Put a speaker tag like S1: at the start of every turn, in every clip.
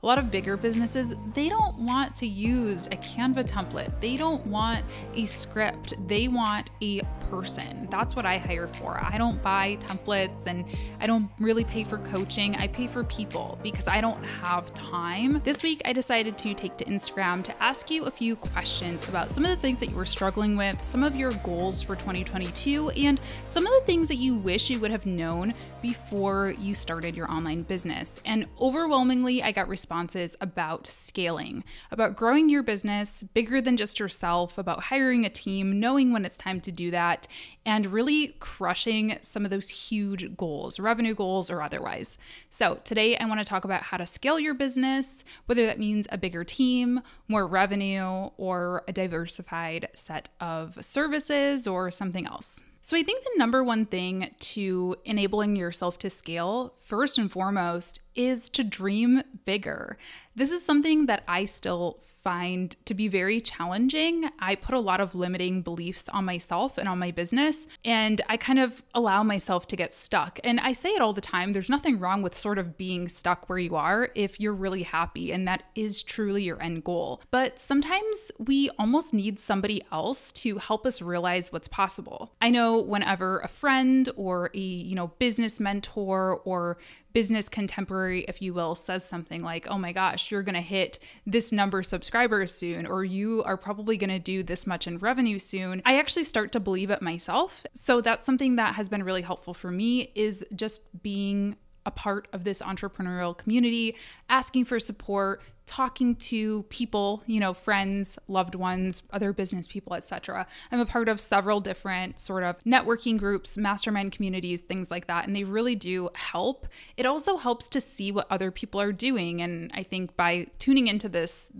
S1: A lot of bigger businesses, they don't want to use a Canva template. They don't want a script. They want a person. That's what I hire for. I don't buy templates and I don't really pay for coaching. I pay for people because I don't have time. This week, I decided to take to Instagram to ask you a few questions about some of the things that you were struggling with, some of your goals for 2022, and some of the things that you wish you would have known before you started your online business. And overwhelmingly, I got responses about scaling, about growing your business bigger than just yourself, about hiring a team, knowing when it's time to do that, and really crushing some of those huge goals, revenue goals or otherwise. So today I want to talk about how to scale your business, whether that means a bigger team, more revenue, or a diversified set of services or something else. So I think the number one thing to enabling yourself to scale, first and foremost, is to dream bigger. This is something that I still find to be very challenging. I put a lot of limiting beliefs on myself and on my business, and I kind of allow myself to get stuck. And I say it all the time, there's nothing wrong with sort of being stuck where you are if you're really happy and that is truly your end goal. But sometimes we almost need somebody else to help us realize what's possible. I know whenever a friend or a, business mentor or business contemporary, if you will, says something like, oh my gosh, you're going to hit this number of subscribers soon, or you are probably going to do this much in revenue soon, I actually start to believe it myself. So that's something that has been really helpful for me, is just being a part of this entrepreneurial community, asking for support, talking to people, friends, loved ones, other business people, etc. I'm a part of several different sort of networking groups, mastermind communities, things like that, and they really do help. It also helps to see what other people are doing, and I think by tuning into this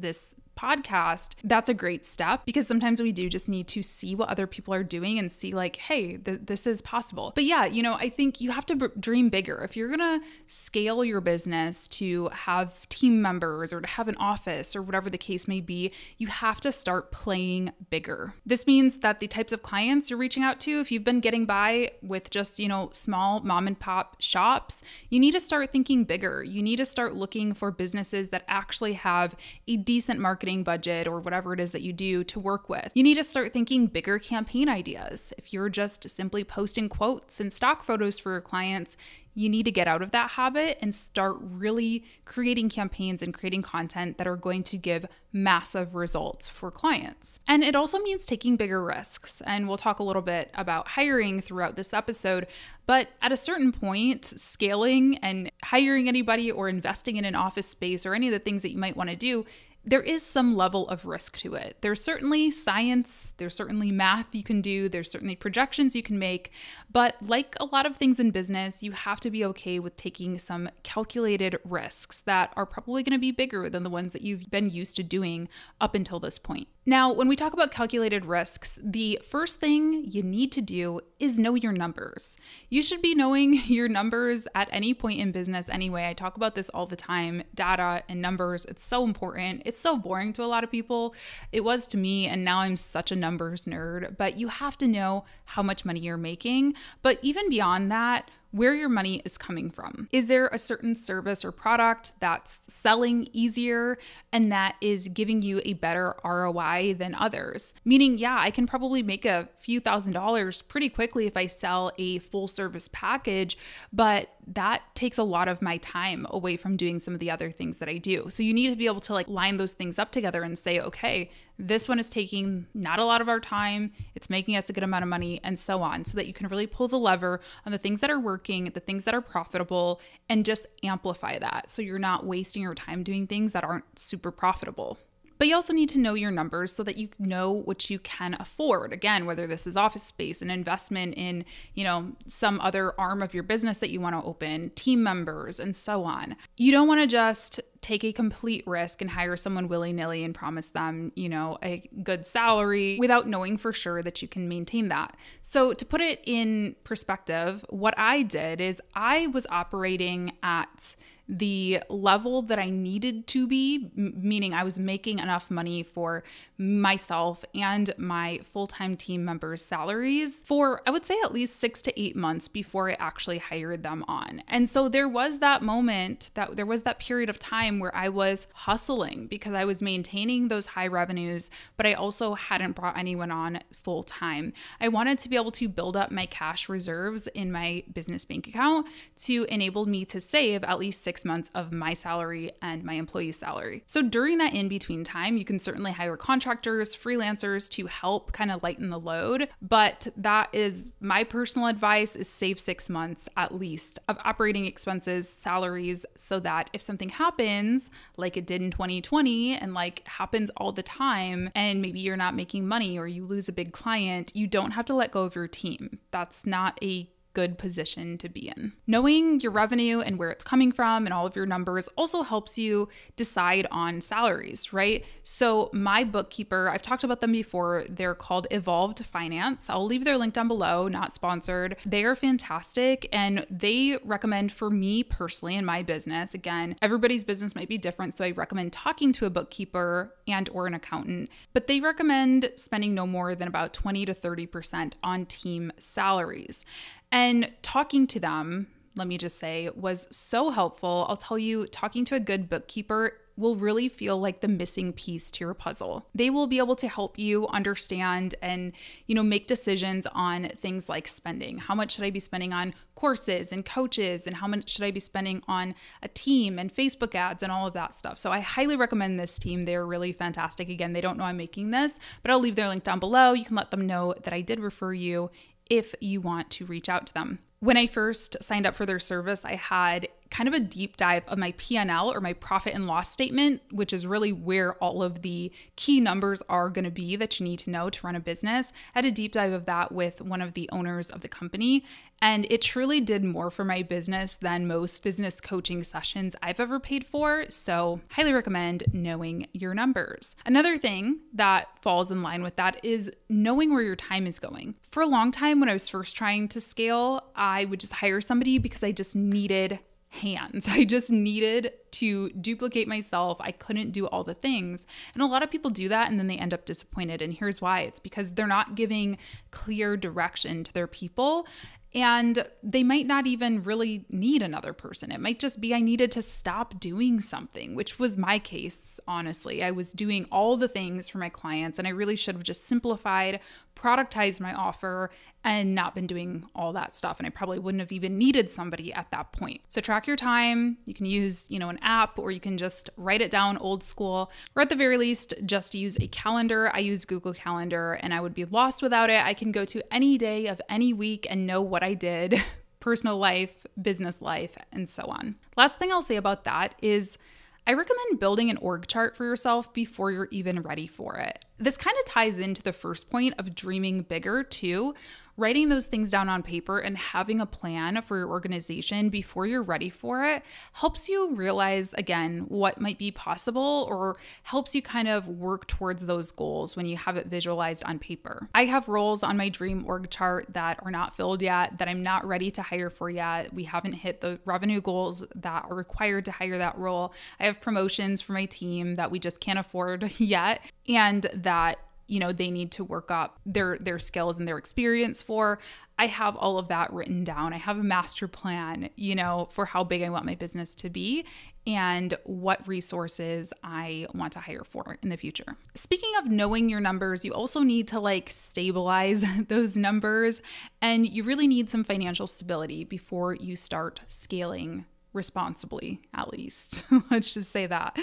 S1: podcast, that's a great step, because sometimes we do just need to see what other people are doing and see like, hey, this is possible. But yeah, I think you have to dream bigger. If you're gonna scale your business to have team members or to have an office or whatever the case may be, you have to start playing bigger. This means that the types of clients you're reaching out to, if you've been getting by with just, small mom and pop shops, you need to start thinking bigger. You need to start looking for businesses that actually have a decent marketing budget or whatever it is that you do to work with. You need to start thinking bigger campaign ideas. If you're just simply posting quotes and stock photos for your clients, you need to get out of that habit and start really creating campaigns and creating content that are going to give massive results for clients. And it also means taking bigger risks. And we'll talk a little bit about hiring throughout this episode. But at a certain point, scaling and hiring anybody or investing in an office space or any of the things that you might want to do, there is some level of risk to it. There's certainly science, there's certainly math you can do, there's certainly projections you can make, but like a lot of things in business, you have to be okay with taking some calculated risks that are probably going to be bigger than the ones that you've been used to doing up until this point. Now, when we talk about calculated risks, the first thing you need to do is know your numbers. You should be knowing your numbers at any point in business anyway. I talk about this all the time, data and numbers. It's so important. It's so boring to a lot of people. It was to me, and now I'm such a numbers nerd, but you have to know how much money you're making. But even beyond that, where your money is coming from. Is there a certain service or product that's selling easier and that is giving you a better ROI than others? Meaning, yeah, I can probably make a few $1,000s pretty quickly if I sell a full service package, but that takes a lot of my time away from doing some of the other things that I do. So you need to be able to line those things up together and say, okay, this one is taking not a lot of our time, it's making us a good amount of money, and so on, so that you can really pull the lever on the things that are working, the things that are profitable, and just amplify that so you're not wasting your time doing things that aren't super profitable. But you also need to know your numbers so that you know what you can afford. Again, whether this is office space, an investment in, some other arm of your business that you want to open, team members, and so on. You don't want to just take a complete risk and hire someone willy-nilly and promise them, a good salary without knowing for sure that you can maintain that. So to put it in perspective, what I did is I was operating at the level that I needed to be, meaning I was making enough money for myself and my full-time team members' salaries for, I would say, at least 6 to 8 months before I actually hired them on. And so there was that moment, there was that period of time time where I was hustling because I was maintaining those high revenues, but I also hadn't brought anyone on full time. I wanted to be able to build up my cash reserves in my business bank account to enable me to save at least 6 months of my salary and my employee's salary. So during that in-between time, you can certainly hire contractors, freelancers to help kind of lighten the load. But that is my personal advice, is save 6 months at least of operating expenses, salaries, so that if something happens like it did in 2020 and like happens all the time, and maybe you're not making money or you lose a big client, you don't have to let go of your team. That's not a good position to be in. Knowing your revenue and where it's coming from and all of your numbers also helps you decide on salaries, right? So my bookkeeper, I've talked about them before. They're called Evolved Finance. I'll leave their link down below, not sponsored. They are fantastic, and they recommend, for me personally in my business, again, everybody's business might be different, so I recommend talking to a bookkeeper and or an accountant, but they recommend spending no more than about 20 to 30% on team salaries. And talking to them, let me just say, was so helpful. I'll tell you, talking to a good bookkeeper will really feel like the missing piece to your puzzle. They will be able to help you understand and, make decisions on things like spending. How much should I be spending on courses and coaches, and how much should I be spending on a team and Facebook ads and all of that stuff? So I highly recommend this team. They're really fantastic. Again, they don't know I'm making this, but I'll leave their link down below. You can let them know that I did refer you if you want to reach out to them. When I first signed up for their service, I had kind of a deep dive of my P&L, or my profit and loss statement, which is really where all of the key numbers are going to be that you need to know to run a business. I had a deep dive of that with one of the owners of the company, and it truly did more for my business than most business coaching sessions I've ever paid for. So highly recommend knowing your numbers. Another thing that falls in line with that is knowing where your time is going. For a long time, when I was first trying to scale, I would just hire somebody because I just needed hands. I just needed to duplicate myself. I couldn't do all the things. And a lot of people do that and then they end up disappointed. And here's why. It's because they're not giving clear direction to their people. And they might not even really need another person. It might just be I needed to stop doing something, which was my case, honestly. I was doing all the things for my clients, and I really should have just simplified, productized my offer, and not been doing all that stuff. And I probably wouldn't have even needed somebody at that point. So track your time. You can use, an app, or you can just write it down old school, or at the very least, just use a calendar. I use Google Calendar, and I would be lost without it. I can go to any day of any week and know what I did, personal life, business life, and so on. Last thing I'll say about that is I recommend building an org chart for yourself before you're even ready for it. This kind of ties into the first point of dreaming bigger too. Writing those things down on paper and having a plan for your organization before you're ready for it helps you realize, again, what might be possible, or helps you kind of work towards those goals when you have it visualized on paper. I have roles on my dream org chart that are not filled yet, that I'm not ready to hire for yet. We haven't hit the revenue goals that are required to hire that role. I have promotions for my team that we just can't afford yet, and that they need to work up their skills and their experience for. I have all of that written down. I have a master plan, for how big I want my business to be and what resources I want to hire for in the future. Speaking of knowing your numbers, you also need to stabilize those numbers, and you really need some financial stability before you start scaling responsibly, at least. Let's just say that.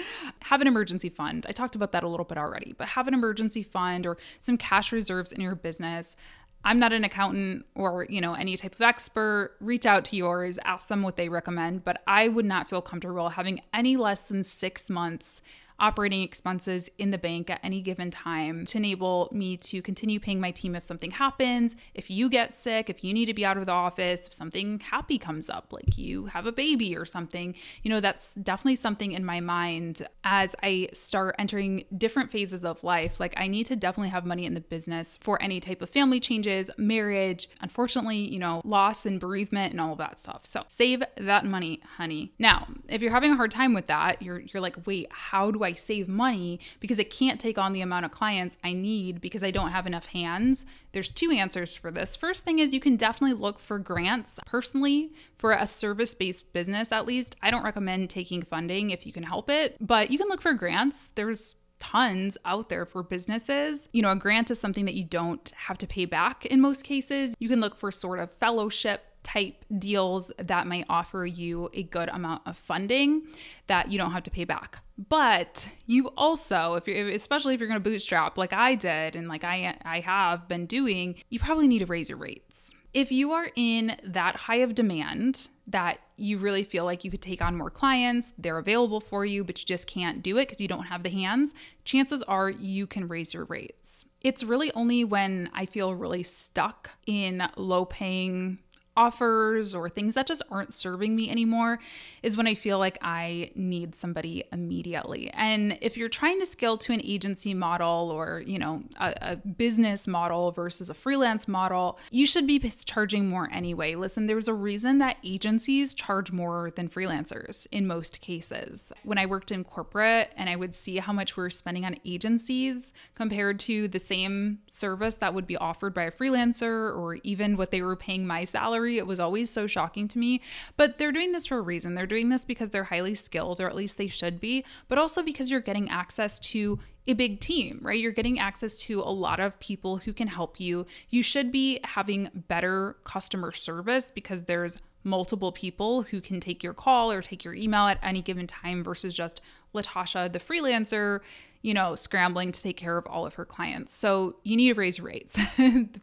S1: Have an emergency fund. I talked about that a little bit already, but have an emergency fund or some cash reserves in your business. I'm not an accountant or, any type of expert. Reach out to yours, ask them what they recommend, but I would not feel comfortable having any less than 6 months operating expenses in the bank at any given time to enable me to continue paying my team if something happens, if you get sick, if you need to be out of the office, if something happy comes up, like you have a baby or something. That's definitely something in my mind as I start entering different phases of life. I need to definitely have money in the business for any type of family changes, marriage, unfortunately, loss and bereavement and all of that stuff. So save that money, honey. Now, if you're having a hard time with that, you're like, wait, how do I I save money because it can't take on the amount of clients I need because I don't have enough hands? There's two answers for this. First thing is you can definitely look for grants. Personally, for a service-based business at least, I don't recommend taking funding if you can help it, but you can look for grants. There's tons out there for businesses. You know, a grant is something that you don't have to pay back in most cases. You can look for sort of fellowship type deals that might offer you a good amount of funding that you don't have to pay back. But you also, especially if you're going to bootstrap like I did and like I have been doing, you probably need to raise your rates. If you are in that high of demand that you really feel like you could take on more clients, they're available for you, but you just can't do it because you don't have the hands, chances are you can raise your rates. It's really only when I feel really stuck in low paying offers or things that just aren't serving me anymore is when I feel like I need somebody immediately. And if you're trying to scale to an agency model or, you know, a business model versus a freelance model, you should be charging more anyway. Listen, there's a reason that agencies charge more than freelancers in most cases. When I worked in corporate and I would see how much we were spending on agencies compared to the same service that would be offered by a freelancer or even what they were paying my salary, it was always so shocking to me. But they're doing this for a reason. They're doing this because they're highly skilled, or at least they should be, but also because you're getting access to a big team, right? You're getting access to a lot of people who can help you. You should be having better customer service because there's multiple people who can take your call or take your email at any given time versus just Latasha, the freelancer, you know, scrambling to take care of all of her clients. So you need to raise rates,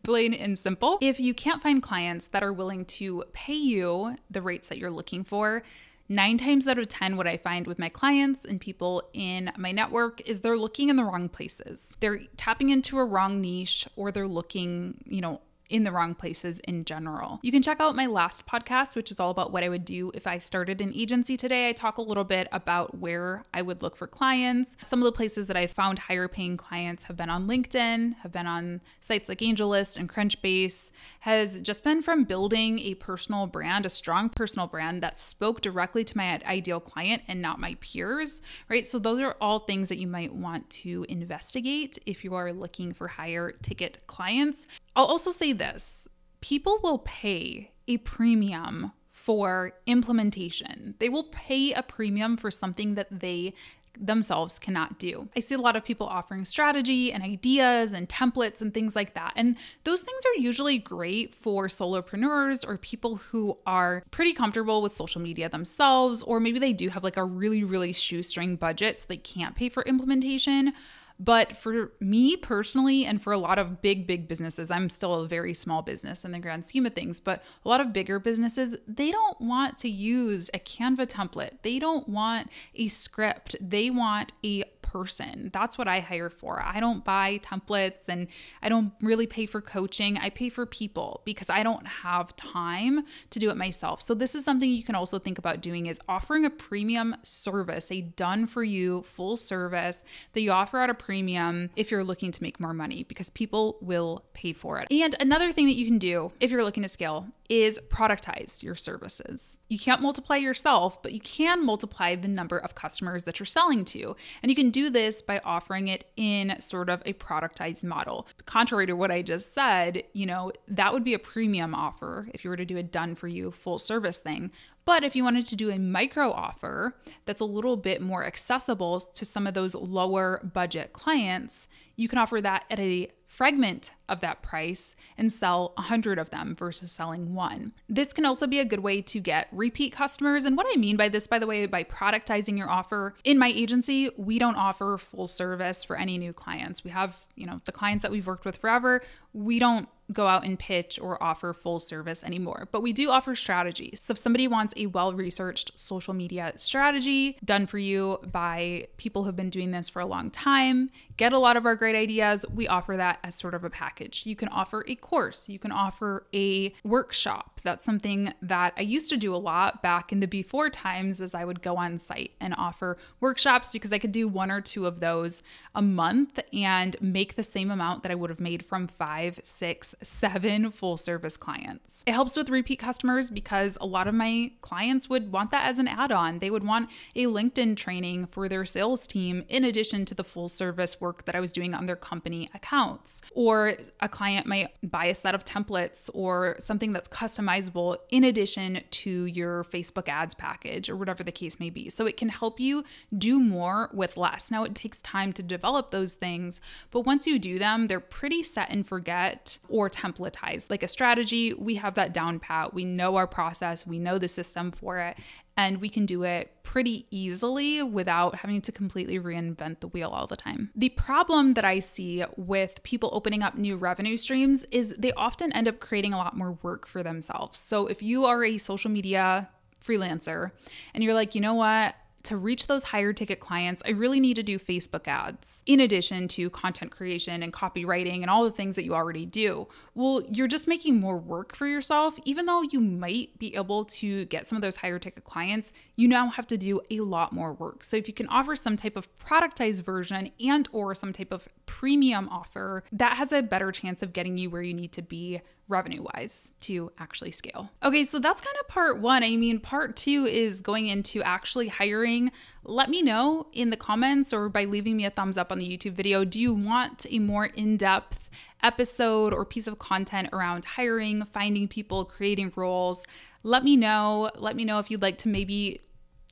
S1: plain and simple. If you can't find clients that are willing to pay you the rates that you're looking for, 9 times out of 10, what I find with my clients and people in my network is they're looking in the wrong places. They're tapping into a wrong niche, or they're looking, you know, in the wrong places in general. You can check out my last podcast, which is all about what I would do if I started an agency today. I talk a little bit about where I would look for clients. Some of the places that I've found higher paying clients have been on LinkedIn, have been on sites like AngelList and Crunchbase, has just been from building a personal brand, a strong personal brand that spoke directly to my ideal client and not my peers, right? So those are all things that you might want to investigate if you are looking for higher ticket clients. I'll also say this, people will pay a premium for implementation. They will pay a premium for something that they themselves cannot do. I see a lot of people offering strategy and ideas and templates and things like that. And those things are usually great for solopreneurs or people who are pretty comfortable with social media themselves, or maybe they do have like a really, really shoestring budget so they can't pay for implementation. But for me personally, and for a lot of big businesses, I'm still a very small business in the grand scheme of things, but a lot of bigger businesses, they don't want to use a Canva template. They don't want a script. They want a person. That's what I hire for. I don't buy templates and I don't really pay for coaching. I pay for people because I don't have time to do it myself. So this is something you can also think about doing, is offering a premium service, a done for you full service that you offer at a premium if you're looking to make more money, because people will pay for it. And another thing that you can do if you're looking to scale is productize your services. You can't multiply yourself, but you can multiply the number of customers that you're selling to. And you can do this by offering it in sort of a productized model. Contrary to what I just said, you know, that would be a premium offer if you were to do a done for you full service thing. But if you wanted to do a micro offer that's a little bit more accessible to some of those lower budget clients, you can offer that at a fragment of that price and sell 100 of them versus selling one. This can also be a good way to get repeat customers. And what I mean by this, by the way, by productizing your offer, in my agency, we don't offer full service for any new clients. We have, you know, the clients that we've worked with forever. We don't go out and pitch or offer full service anymore, but we do offer strategies. So if somebody wants a well-researched social media strategy done for you by people who've been doing this for a long time, get a lot of our great ideas, we offer that as sort of a package. You can offer a course, you can offer a workshop. That's something that I used to do a lot back in the before times, as I would go on site and offer workshops because I could do 1 or 2 of those a month and make the same amount that I would have made from 5, 6, 7 full service clients. It helps with repeat customers because a lot of my clients would want that as an add-on. They would want a LinkedIn training for their sales team in addition to the full service work that I was doing on their company accounts. Or a client might buy a set of templates or something that's customizable in addition to your Facebook ads package or whatever the case may be. So it can help you do more with less. Now it takes time to develop those things, but once you do them, they're pretty set and forget or templatized. Like a strategy, we have that down pat. We know our process, we know the system for it, and we can do it pretty easily without having to completely reinvent the wheel all the time. The problem that I see with people opening up new revenue streams is they often end up creating a lot more work for themselves. So if you are a social media freelancer and you're like, you know what? To reach those higher ticket clients, I really need to do Facebook ads in addition to content creation and copywriting and all the things that you already do. Well, you're just making more work for yourself. Even though you might be able to get some of those higher ticket clients, you now have to do a lot more work. So if you can offer some type of productized version and or some type of premium offer, that has a better chance of getting you where you need to be revenue-wise to actually scale. Okay, so that's kind of part 1. I mean, part 2 is going into actually hiring. Let me know in the comments or by leaving me a thumbs up on the YouTube video. Do you want a more in-depth episode or piece of content around hiring, finding people, creating roles? Let me know. Let me know if you'd like to maybe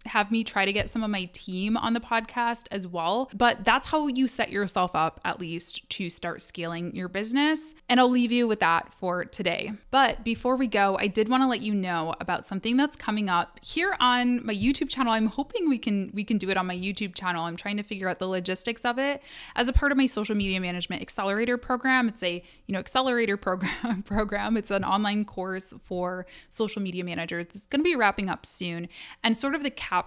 S1: have me try to get some of my team on the podcast as well. But that's how you set yourself up, at least, to start scaling your business. And I'll leave you with that for today. But before we go, I did want to let you know about something that's coming up here on my YouTube channel. I'm hoping we can do it on my YouTube channel. I'm trying to figure out the logistics of it as a part of my social media management accelerator program. It's a accelerator program. It's an online course for social media managers. It's going to be wrapping up soon. And sort of the capstone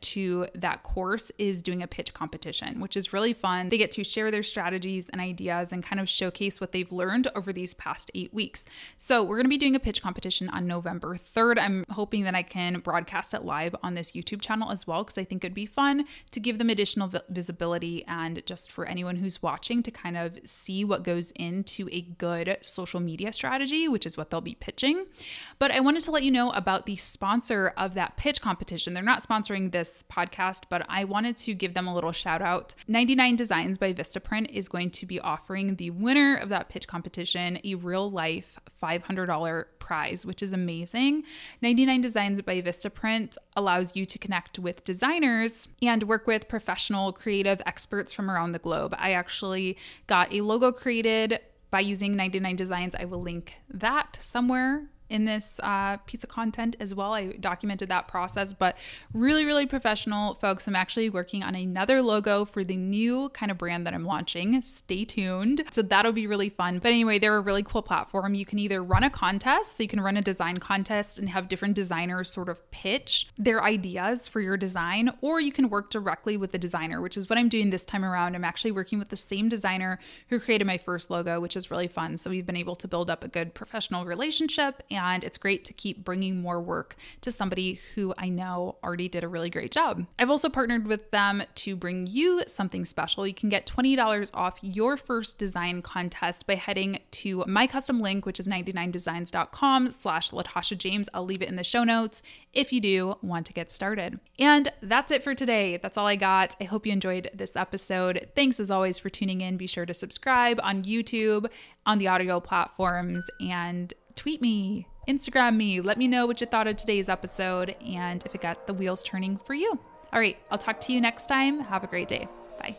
S1: to that course is doing a pitch competition, which is really fun. They get to share their strategies and ideas and kind of showcase what they've learned over these past 8 weeks. So we're going to be doing a pitch competition on November 3rd. I'm hoping that I can broadcast it live on this YouTube channel as well, because I think it'd be fun to give them additional visibility and just for anyone who's watching to kind of see what goes into a good social media strategy, which is what they'll be pitching. But I wanted to let you know about the sponsor of that pitch competition. They're not sponsoring this podcast, but I wanted to give them a little shout out. 99 Designs by Vistaprint is going to be offering the winner of that pitch competition a real life $500 prize, which is amazing. 99 Designs by Vistaprint allows you to connect with designers and work with professional creative experts from around the globe. I actually got a logo created by using 99 Designs. I will link that somewhere in this piece of content as well. I documented that process, but really, really professional folks. I'm actually working on another logo for the new kind of brand that I'm launching. Stay tuned. So that'll be really fun. But anyway, they're a really cool platform. You can either run a contest, so you can run a design contest and have different designers sort of pitch their ideas for your design, or you can work directly with the designer, which is what I'm doing this time around. I'm actually working with the same designer who created my first logo, which is really fun. So we've been able to build up a good professional relationship, and it's great to keep bringing more work to somebody who I know already did a really great job. I've also partnered with them to bring you something special. You can get $20 off your first design contest by heading to my custom link, which is 99designs.com/Latasha James. I'll leave it in the show notes if you do want to get started. And that's it for today. That's all I got. I hope you enjoyed this episode. Thanks as always for tuning in. Be sure to subscribe on YouTube, on the audio platforms, and tweet me, Instagram me. Let me know what you thought of today's episode and if it got the wheels turning for you. All right, I'll talk to you next time. Have a great day. Bye.